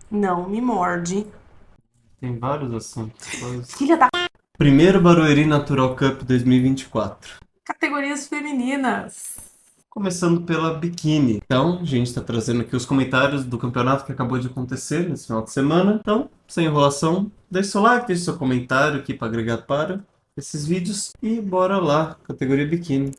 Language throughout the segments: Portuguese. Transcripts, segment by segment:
Não me morde. Tem vários assuntos. Filha da... Primeiro Barueri Natural Cup 2024. Categorias femininas. Começando pela biquíni. Então, a gente está trazendo aqui os comentários do campeonato que acabou de acontecer nesse final de semana. Então, sem enrolação, deixe seu like, deixe seu comentário aqui para agregar para esses vídeos. E bora lá, categoria biquíni.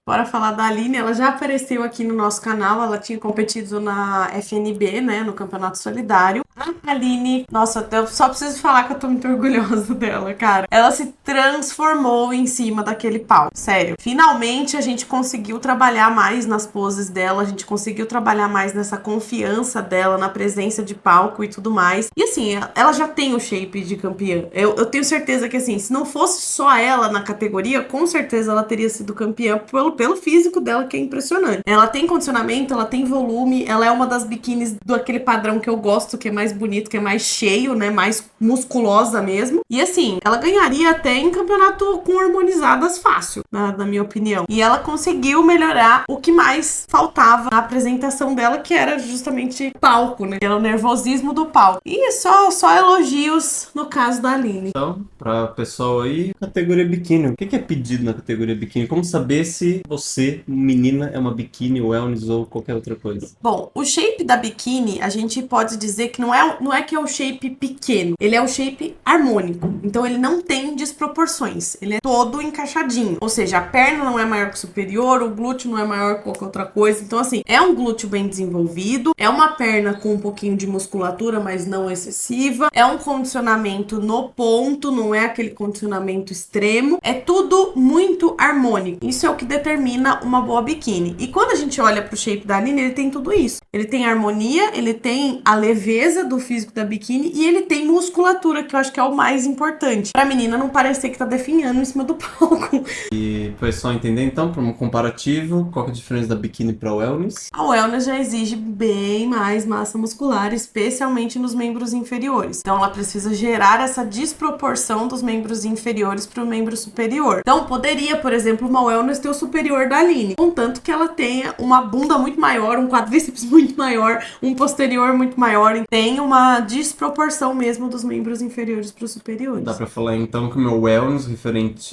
Bora falar da Aline, ela já apareceu aqui no nosso canal, ela tinha competido na FNB, né, no Campeonato Solidário. A Aline, nossa, eu só preciso falar que eu tô muito orgulhosa dela, cara. Ela se transformou em cima daquele pau, sério. Finalmente a gente conseguiu trabalhar mais nas poses dela, a gente conseguiu trabalhar mais nessa confiança dela, na presença de palco e tudo mais. E assim, ela já tem o shape de campeã. Eu tenho certeza que assim, se não fosse só ela na categoria, com certeza ela teria sido campeã pelo físico dela, que é impressionante. Ela tem condicionamento, ela tem volume, ela é uma das biquínis do aquele padrão que eu gosto, que é mais bonito, que é mais cheio, né, mais musculosa mesmo. E assim, ela ganharia até em campeonato com harmonizadas fácil, na minha opinião. E ela conseguiu melhorar o que mais faltava na apresentação dela, que era justamente palco, né? Era o nervosismo do palco. E só elogios no caso da Aline. Então, para pessoal aí, categoria biquíni. O que é pedido na categoria biquíni? Como saber se você, menina, é uma biquíni, wellness ou qualquer outra coisa? Bom, o shape da biquíni, a gente pode dizer que não é que é o shape pequeno, ele é o shape harmônico. Então ele não tem desproporções, ele é todo encaixadinho. Ou seja, a perna não é maior que o superior, o glúteo não é maior que qualquer outra coisa. Então assim, é um glúteo bem desenvolvido, é uma perna com um pouquinho de musculatura, mas não excessiva, é um condicionamento no ponto, não é aquele condicionamento extremo. É tudo muito harmônico. Isso é o que determina uma boa biquíni. E quando a gente olha pro shape da Aline, ele tem tudo isso. Ele tem harmonia, ele tem a leveza do físico da biquíni e ele tem musculatura, que eu acho que é o mais importante. Pra menina não parecer que tá definhando em cima do palco. E foi só entender então, para um comparativo, qual que é a diferença da biquíni para wellness? A wellness já exige bem mais massa muscular, especialmente nos membros inferiores. Então ela precisa gerar essa desproporção dos membros inferiores para o membro superior. Então poderia, por exemplo, uma wellness ter o superior da Aline, contanto que ela tenha uma bunda muito maior, um quadríceps muito maior, um posterior muito maior. Tem uma desproporção mesmo dos membros inferiores para os superiores. Dá para falar então que o meu wellness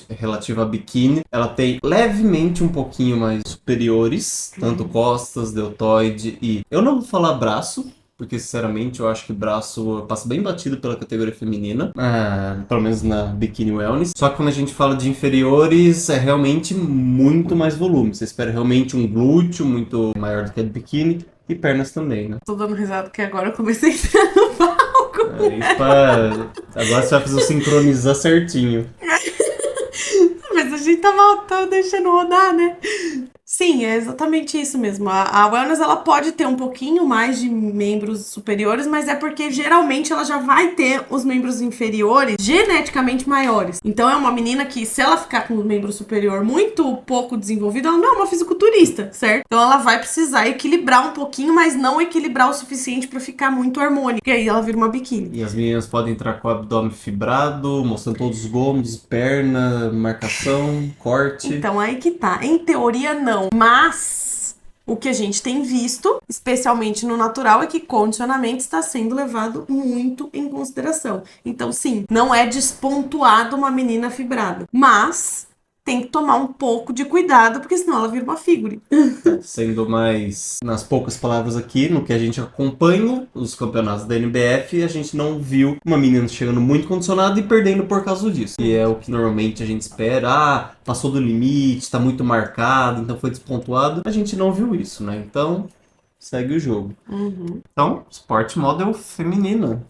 relativo à biquíni, ela tem levemente um pouquinho mais superiores, tanto costas, deltoide e... Eu não vou falar braço, porque sinceramente eu acho que braço passa bem batido pela categoria feminina, pelo menos na Bikini Wellness. Só que quando a gente fala de inferiores, é realmente muito mais volume. Você espera realmente um glúteo muito maior do que a do biquíni e pernas também, né? Tô dando risada porque agora eu comecei a entrar no palco. Agora você vai fazer o sincronizar certinho. Mas a gente tá deixando rodar, né? Sim, é exatamente isso mesmo. A wellness ela pode ter um pouquinho mais de membros superiores, mas é porque geralmente ela já vai ter os membros inferiores geneticamente maiores. Então é uma menina que, se ela ficar com o membro superior muito pouco desenvolvido, ela não é uma fisiculturista, certo? Então ela vai precisar equilibrar um pouquinho, mas não equilibrar o suficiente pra ficar muito harmônica. E aí ela vira uma biquíni. E as meninas podem entrar com o abdômen fibrado, mostrando todos os gomos, perna, marcação, corte. Então aí que tá. Em teoria, não. Mas o que a gente tem visto, especialmente no natural, é que condicionamento está sendo levado muito em consideração. Então, sim, não é despontuado uma menina fibrada. Mas tem que tomar um pouco de cuidado, porque senão ela vira uma figure. Sendo mais, nas poucas palavras aqui, no que a gente acompanha, os campeonatos da NBF, a gente não viu uma menina chegando muito condicionada e perdendo por causa disso. E é o que normalmente a gente espera. Passou do limite, tá muito marcado, então foi despontuado. A gente não viu isso, né? Então, segue o jogo. Então, Sport Model feminina.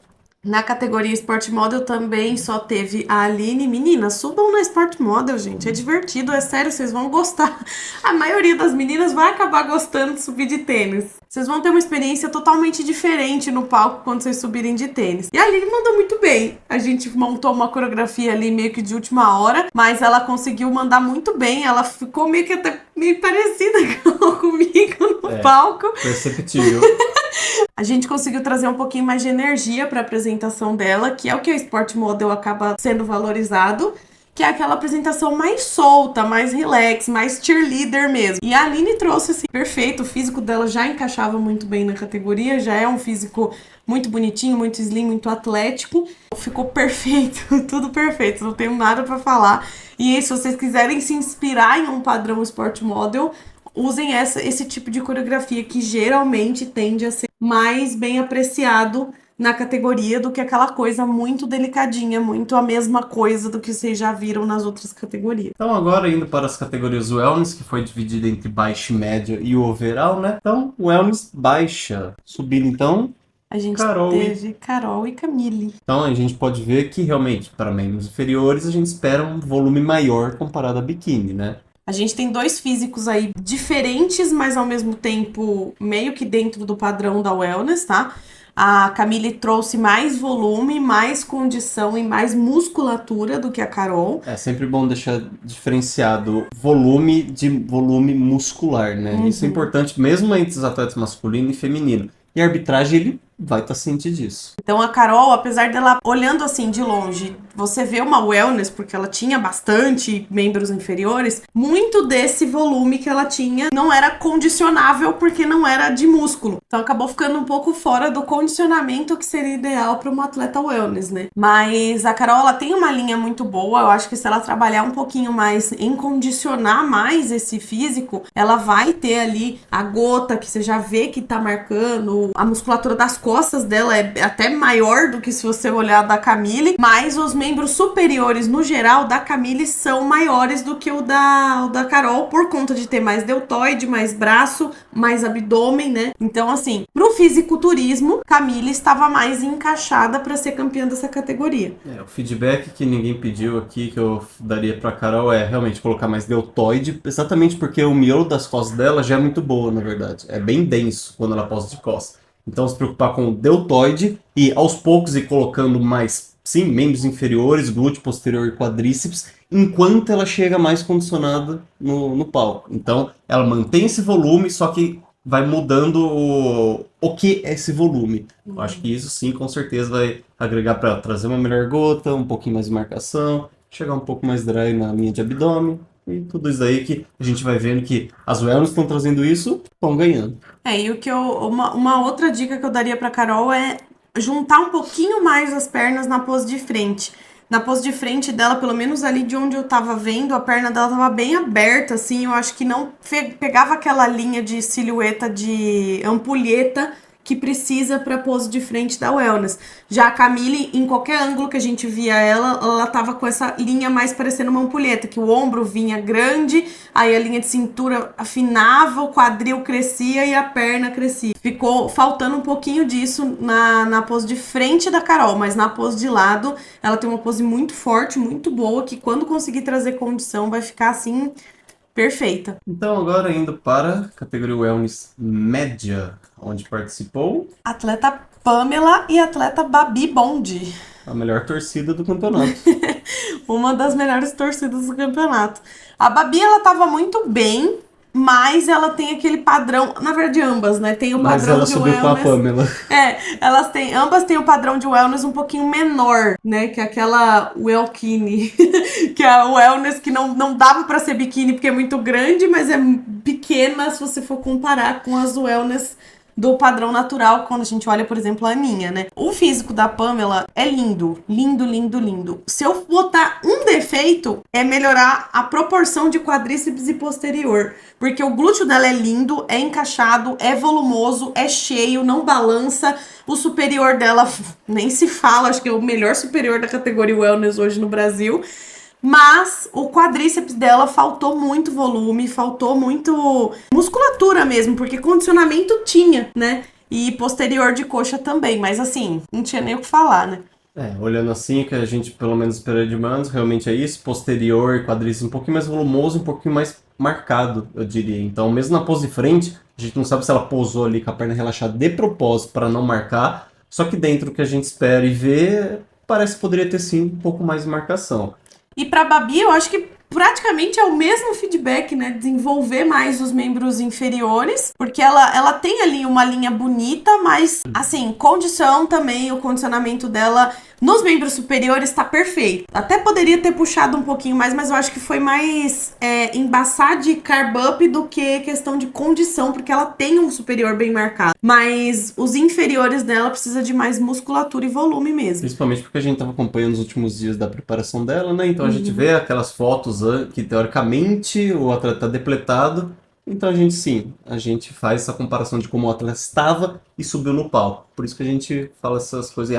Na categoria Sport Model também só teve a Aline. Meninas, subam na Sport Model, gente. É divertido, é sério, vocês vão gostar. A maioria das meninas vai acabar gostando de subir de tênis. Vocês vão ter uma experiência totalmente diferente no palco quando vocês subirem de tênis. E a Aline mandou muito bem. A gente montou uma coreografia ali meio que de última hora, mas ela conseguiu mandar muito bem. Ela ficou meio que até meio parecida comigo no palco. Perceptível. A gente conseguiu trazer um pouquinho mais de energia para a apresentação dela, que é o que a Sport Model acaba sendo valorizado. que é aquela apresentação mais solta, mais relax, mais cheerleader mesmo. E a Aline trouxe assim, perfeito, o físico dela já encaixava muito bem na categoria, já é um físico muito bonitinho, muito slim, muito atlético. Ficou perfeito, tudo perfeito, não tenho nada pra falar. E aí, se vocês quiserem se inspirar em um padrão sport model, usem esse tipo de coreografia que geralmente tende a ser mais bem apreciado na categoria do que aquela coisa muito delicadinha, muito a mesma coisa do que vocês já viram nas outras categorias. Então agora indo para as categorias Wellness, que foi dividida entre baixa e média e o overall, né? Então, Wellness baixa. Subindo então, A gente Carol teve Carol e Camille. Então a gente pode ver que realmente para membros inferiores a gente espera um volume maior comparado a biquíni, né? A gente tem dois físicos aí diferentes, mas ao mesmo tempo meio que dentro do padrão da wellness, tá? A Camille trouxe mais volume, mais condição e mais musculatura do que a Carol. É sempre bom deixar diferenciado volume de volume muscular, né? Isso é importante mesmo entre os atletas masculino e feminino. E a arbitragem, ele vai estar ciente disso. Então a Carol, apesar dela olhando assim de longe, você vê uma wellness, porque ela tinha bastante membros inferiores, muito desse volume que ela tinha não era condicionável porque não era de músculo. Então acabou ficando um pouco fora do condicionamento que seria ideal para uma atleta wellness, né? Mas a Carol, ela tem uma linha muito boa, eu acho que se ela trabalhar um pouquinho mais em condicionar mais esse físico, ela vai ter ali a gota que você já vê que tá marcando, a musculatura das costas dela é até maior do que se você olhar da Camille, mas os membros superiores no geral da Camille são maiores do que o da Carol, por conta de ter mais deltoide, mais braço, mais abdômen, né? Então, assim, pro fisiculturismo, Camille estava mais encaixada para ser campeã dessa categoria. O feedback que ninguém pediu aqui, que eu daria pra Carol, é realmente colocar mais deltoide, exatamente porque o miolo das costas dela já é muito boa, na verdade. É bem denso quando ela posa de costas. Então, se preocupar com o deltoide e aos poucos ir colocando mais, sim, membros inferiores, glúteo posterior e quadríceps, enquanto ela chega mais condicionada no palco. Então, ela mantém esse volume, só que vai mudando o que é esse volume. Eu acho que isso, sim, com certeza vai agregar para trazer uma melhor gota, um pouquinho mais de marcação, chegar um pouco mais dry na linha de abdômen. E tudo isso aí que a gente vai vendo que as wellness estão trazendo isso, estão ganhando. E o que uma outra dica que eu daria pra Carol é juntar um pouquinho mais as pernas na pose de frente. Na pose de frente dela, pelo menos ali de onde eu tava vendo, a perna dela tava bem aberta, assim, eu acho que não pegava aquela linha de silhueta de ampulheta que precisa para pose de frente da wellness. Já a Camille, em qualquer ângulo que a gente via ela tava com essa linha mais parecendo uma ampulheta, que o ombro vinha grande, aí a linha de cintura afinava, o quadril crescia e a perna crescia. Ficou faltando um pouquinho disso na pose de frente da Carol, mas na pose de lado, ela tem uma pose muito forte, muito boa, que quando conseguir trazer condição vai ficar assim perfeita. Então, agora indo para a categoria Wellness média, onde participou Atleta Pamela e atleta Babi Bond. a melhor torcida do campeonato. Uma das melhores torcidas do campeonato. A Babi, ela tava muito bem, mas ela tem aquele padrão, na verdade ambas, né? Tem o Mas padrão ela de subiu com a wellness. Pamela. Ambas têm o padrão de wellness um pouquinho menor, né? Que é aquela Wellkini, que é a wellness que não dava pra ser biquíni porque é muito grande, mas é pequena se você for comparar com as wellness do padrão natural, quando a gente olha, por exemplo, a minha, né? O físico da Pamela é lindo, lindo, lindo, lindo. Se eu botar um defeito, é melhorar a proporção de quadríceps e posterior, porque o glúteo dela é lindo, é encaixado, é volumoso, é cheio, não balança. O superior dela nem se fala, acho que é o melhor superior da categoria wellness hoje no Brasil. Mas o quadríceps dela faltou muito volume, faltou muito musculatura mesmo, porque condicionamento tinha, né? E posterior de coxa também, mas assim, não tinha nem o que falar, né? Olhando assim, que a gente pelo menos espera de manos, realmente é isso, posterior e quadríceps um pouquinho mais volumoso, um pouquinho mais marcado, eu diria. Então, mesmo na pose de frente, a gente não sabe se ela pousou ali com a perna relaxada de propósito para não marcar, só que dentro do que a gente espera e vê, parece que poderia ter sim um pouco mais de marcação. E pra Babi, eu acho que praticamente é o mesmo feedback, né? Desenvolver mais os membros inferiores, porque ela tem ali uma linha bonita, mas, assim, condição também, o condicionamento dela nos membros superiores tá perfeito. Até poderia ter puxado um pouquinho mais, mas eu acho que foi mais embaçar de carb up do que questão de condição, porque ela tem um superior bem marcado. Mas os inferiores dela precisa de mais musculatura e volume mesmo. Principalmente porque a gente tava acompanhando os últimos dias da preparação dela, né? Então a gente vê aquelas fotos que teoricamente o atleta tá depletado. Então a gente faz essa comparação de como o atleta estava e subiu no palco. Por isso que a gente fala essas coisas.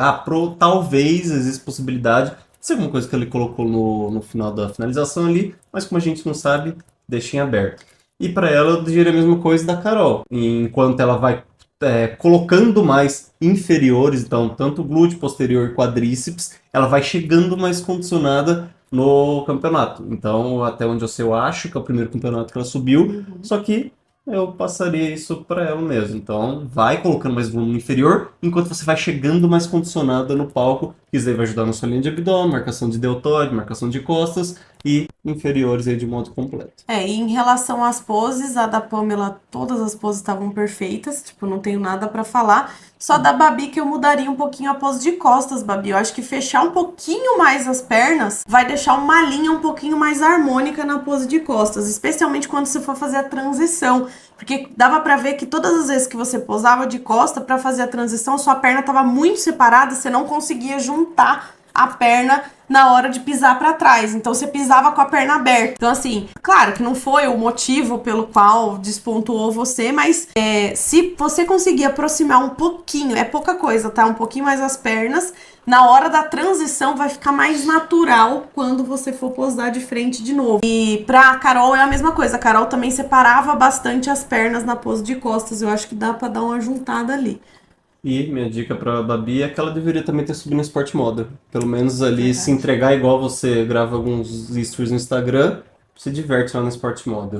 Talvez existe possibilidade de ser alguma coisa que ele colocou no final da finalização ali, mas como a gente não sabe, deixa em aberto. E para ela eu diria a mesma coisa da Carol. Enquanto ela vai colocando mais inferiores, então tanto glúteo posterior e quadríceps, ela vai chegando mais condicionada no campeonato. Então, até onde eu acho que é o primeiro campeonato que ela subiu, só que eu passaria isso para ela mesmo. Então, vai colocando mais volume inferior, enquanto você vai chegando mais condicionada no palco, que isso aí vai ajudar na sua linha de abdômen, marcação de deltoide, marcação de costas e inferiores aí de modo completo. E em relação às poses, a da Pamela, todas as poses estavam perfeitas, tipo, não tenho nada pra falar. Só da Babi que eu mudaria um pouquinho a pose de costas, Babi. Eu acho que fechar um pouquinho mais as pernas vai deixar uma linha um pouquinho mais harmônica na pose de costas, especialmente quando você for fazer a transição. Porque dava pra ver que todas as vezes que você posava de costa pra fazer a transição, sua perna tava muito separada, você não conseguia juntar a perna na hora de pisar pra trás. Então você pisava com a perna aberta. Então assim, claro que não foi o motivo pelo qual despontuou você, mas se você conseguir aproximar um pouquinho, é pouca coisa, tá? Um pouquinho mais as pernas, na hora da transição vai ficar mais natural quando você for posar de frente de novo. E pra Carol é a mesma coisa. A Carol também separava bastante as pernas na pose de costas. Eu acho que dá pra dar uma juntada ali. E minha dica pra Babi é que ela deveria também ter subido no Sport Moda. Pelo menos ali se entregar igual você grava alguns stories no Instagram, se diverte lá no Sport Moda.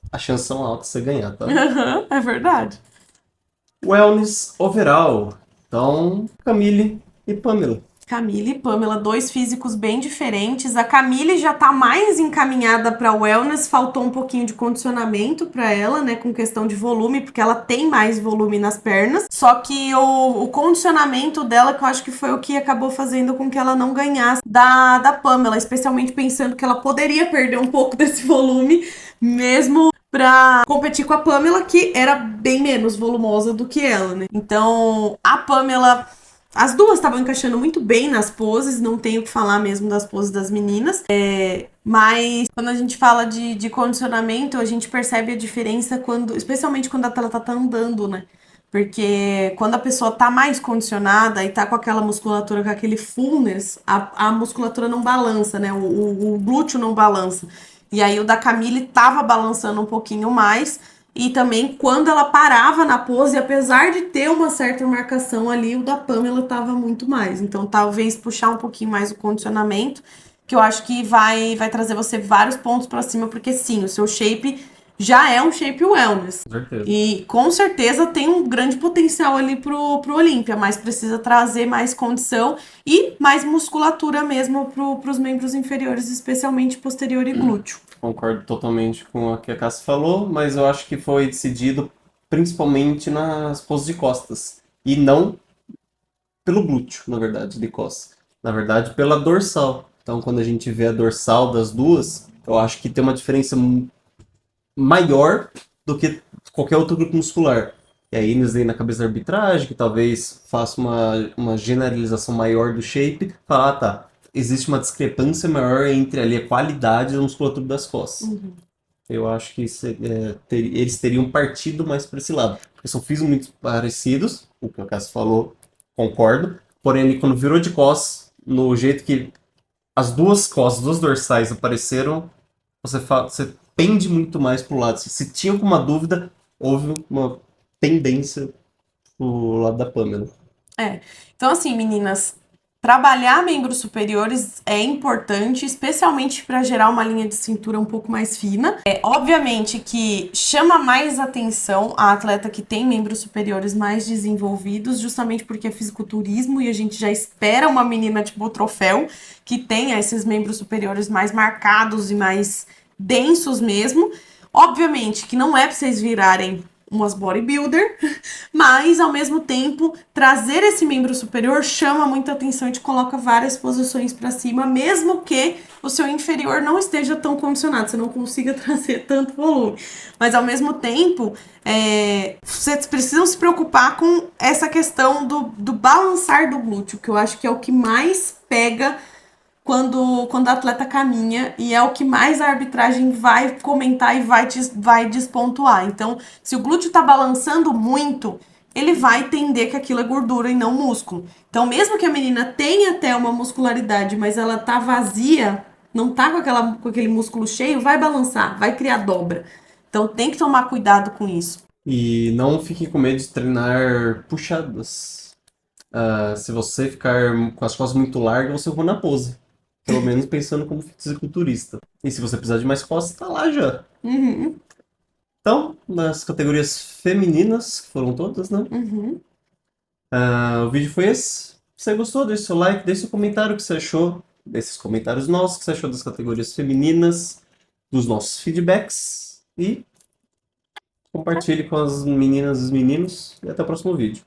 A chance são altas de você ganhar, tá? É verdade. Wellness overall. Então, Camille e Pamela. Camille e Pamela, dois físicos bem diferentes. A Camille já tá mais encaminhada para wellness, faltou um pouquinho de condicionamento para ela, né, com questão de volume, porque ela tem mais volume nas pernas. Só que o condicionamento dela, que eu acho que foi o que acabou fazendo com que ela não ganhasse da Pamela, especialmente pensando que ela poderia perder um pouco desse volume, mesmo pra competir com a Pamela, que era bem menos volumosa do que ela, né? Então, a Pamela... As duas estavam encaixando muito bem nas poses, não tenho o que falar mesmo das poses das meninas. Mas quando a gente fala de condicionamento, a gente percebe a diferença especialmente quando a atleta tá andando, né? Porque quando a pessoa tá mais condicionada e tá com aquela musculatura, com aquele fullness, a musculatura não balança, né? O glúteo não balança. E aí o da Camille tava balançando um pouquinho mais. E também quando ela parava na pose, apesar de ter uma certa marcação ali, o da Pamela tava muito mais. Então talvez puxar um pouquinho mais o condicionamento, que eu acho que vai trazer você vários pontos pra cima, porque sim, o seu shape já é um shape wellness. Com certeza. E com certeza tem um grande potencial ali pro Olímpia, mas precisa trazer mais condição e mais musculatura mesmo pros membros inferiores, especialmente posterior e glúteo. Concordo totalmente com o que a Cassia falou, mas eu acho que foi decidido principalmente nas poses de costas. E não pelo glúteo, na verdade, de costas. Na verdade, pela dorsal. Então, quando a gente vê a dorsal das duas, eu acho que tem uma diferença maior do que qualquer outro grupo muscular. E aí, nos vem na cabeça da arbitragem, que talvez faça uma generalização maior do shape, falar, tá, existe uma discrepância maior entre ali a qualidade da musculatura das costas. Eu acho que eles teriam partido mais para esse lado. Porque são físicos muito parecidos, o que o Cássio falou, concordo. Porém, ali, quando virou de costas, no jeito que as duas costas, duas dorsais apareceram, você pende muito mais pro lado. Se tinha alguma dúvida, houve uma tendência pro lado da Pamela. Então assim, meninas, trabalhar membros superiores é importante, especialmente para gerar uma linha de cintura um pouco mais fina. Obviamente que chama mais atenção a atleta que tem membros superiores mais desenvolvidos, justamente porque é fisiculturismo e a gente já espera uma menina tipo o Troféu que tenha esses membros superiores mais marcados e mais densos mesmo. Obviamente que não é para vocês virarem umas bodybuilder, mas ao mesmo tempo trazer esse membro superior chama muita atenção e te coloca várias posições para cima, mesmo que o seu inferior não esteja tão condicionado, você não consiga trazer tanto volume. Mas ao mesmo tempo, vocês precisam se preocupar com essa questão do balançar do glúteo, que eu acho que é o que mais pega quando a atleta caminha, e é o que mais a arbitragem vai comentar e vai despontuar. Então, se o glúteo tá balançando muito, ele vai entender que aquilo é gordura e não músculo. Então, mesmo que a menina tenha até uma muscularidade, mas ela tá vazia, não tá com aquele músculo cheio, vai balançar, vai criar dobra. Então, tem que tomar cuidado com isso. E não fique com medo de treinar puxadas. Se você ficar com as costas muito largas, você errou na pose. Pelo menos pensando como fisiculturista. E se você precisar de mais costas, tá lá já. Uhum, Então, nas categorias femininas, que foram todas, né? uhum. O vídeo foi esse. Se você gostou, deixe seu like, deixe seu comentário o que você achou desses comentários nossos, o que você achou das categorias femininas, dos nossos feedbacks. E compartilhe com as meninas e os meninos. E até o próximo vídeo.